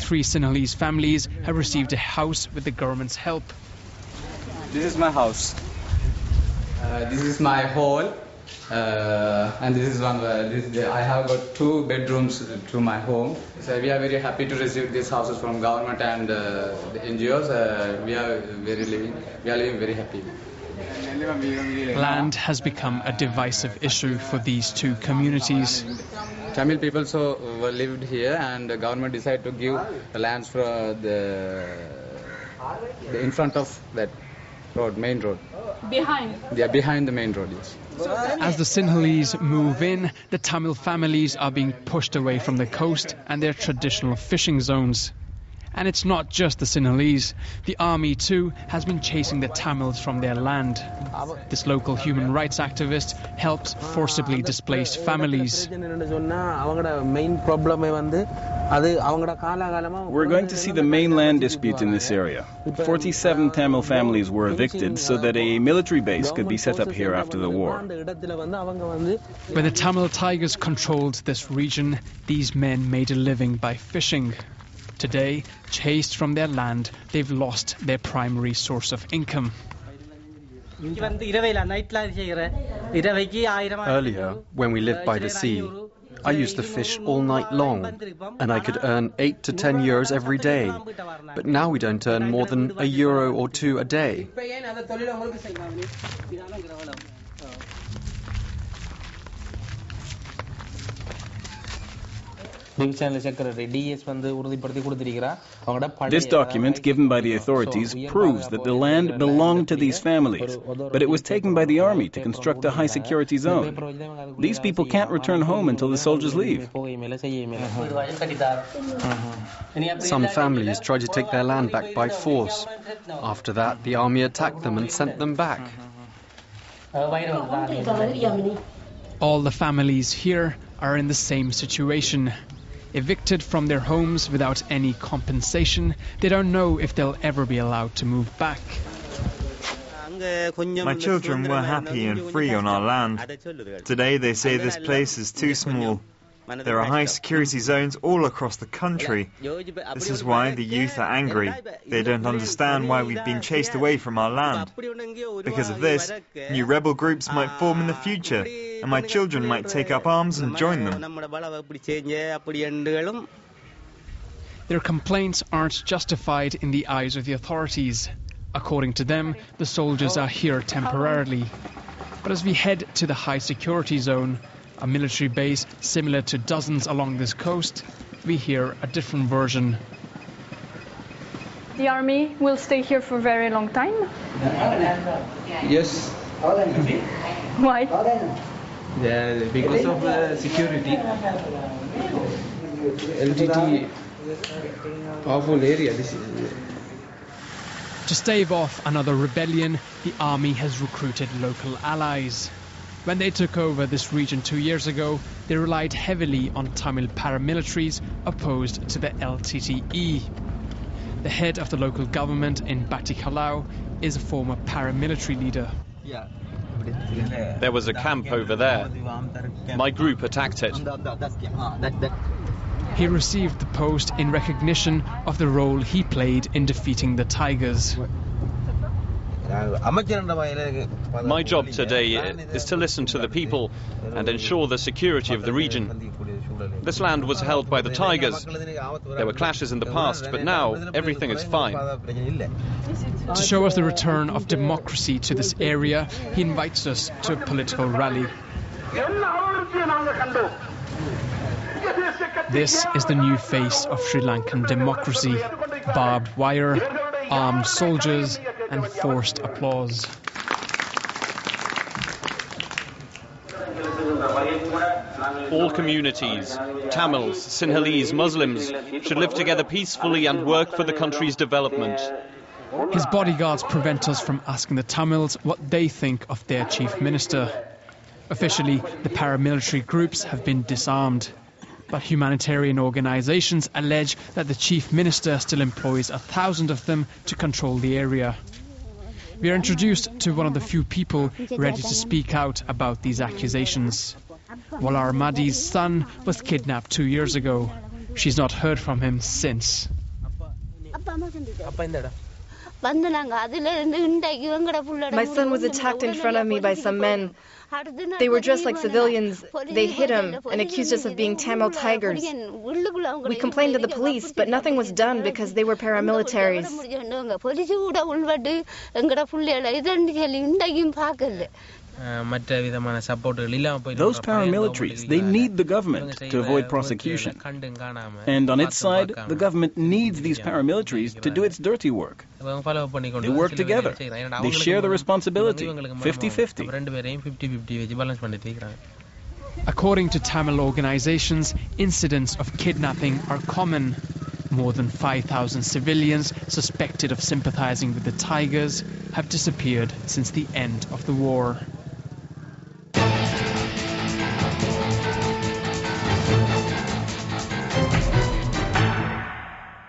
3 Singhalese families have received a house with the government's help. This is my house. This is my hall. And this is one. I have got 2 bedrooms to my home. So we are very happy to receive these houses from government and the NGOs. We are living very happy. Land has become a divisive issue for these 2 communities. Tamil people were lived here, and the government decided to give the lands for in front of that road, main road. Behind? Yeah, behind the main road, yes. As the Singhalese move in, the Tamil families are being pushed away from the coast and their traditional fishing zones. And it's not just the Singhalese. The army too has been chasing the Tamils from their land. This local human rights activist helps forcibly displaced families. We're going to see the mainland dispute in this area. 47 Tamil families were evicted so that a military base could be set up here after the war. When the Tamil Tigers controlled this region, these men made a living by fishing. Today, chased from their land, they've lost their primary source of income. Earlier, when we lived by the sea, I used to fish all night long, and I could earn 8 to 10 euros every day. But now we don't earn more than €1 or 2 a day. This document given by the authorities proves that the land belonged to these families, but it was taken by the army to construct a high-security zone. These people can't return home until the soldiers leave. Some families tried to take their land back by force. After that, the army attacked them and sent them back. All the families here are in the same situation. Evicted from their homes without any compensation, they don't know if they'll ever be allowed to move back. My children were happy and free on our land. Today they say this place is too small. There are high security zones all across the country. This is why the youth are angry. They don't understand why we've been chased away from our land. Because of this, new rebel groups might form in the future, and my children might take up arms and join them. Their complaints aren't justified in the eyes of the authorities. According to them, the soldiers are here temporarily. But as we head to the high security zone, a military base similar to dozens along this coast, we hear a different version. The army will stay here for a very long time? Yes. Why? Yeah, because of security. Ltte, powerful area. To stave off another rebellion, the army has recruited local allies. When they took over this region 2 years ago, they relied heavily on Tamil paramilitaries opposed to the Ltte. The head of the local government in Batticaloa is a former paramilitary leader. There was a camp over there. My group attacked it. He received the post in recognition of the role he played in defeating the Tigers. My job today is to listen to the people and ensure the security of the region. This land was held by the Tigers. There were clashes in the past, but now everything is fine. To show us the return of democracy to this area, he invites us to a political rally. This is the new face of Sri Lankan democracy: barbed wire, armed soldiers and forced applause. All communities, Tamils, Singhalese, Muslims, should live together peacefully and work for the country's development. His bodyguards prevent us from asking the Tamils what they think of their chief minister. Officially, the paramilitary groups have been disarmed. But humanitarian organizations allege that the chief minister still employs 1,000 of them to control the area. We are introduced to one of the few people ready to speak out about these accusations. Walar Madi's son was kidnapped 2 years ago. She's not heard from him since. My son was attacked in front of me by some men. They were dressed like civilians. They hit him and accused us of being Tamil tigers. We complained to the police, but nothing was done because they were paramilitaries. Those paramilitaries, they need the government to avoid prosecution. And on its side, the government needs these paramilitaries to do its dirty work. They work together. They share the responsibility, 50-50. According to Tamil organizations, incidents of kidnapping are common. More than 5,000 civilians suspected of sympathizing with the Tigers have disappeared since the end of the war.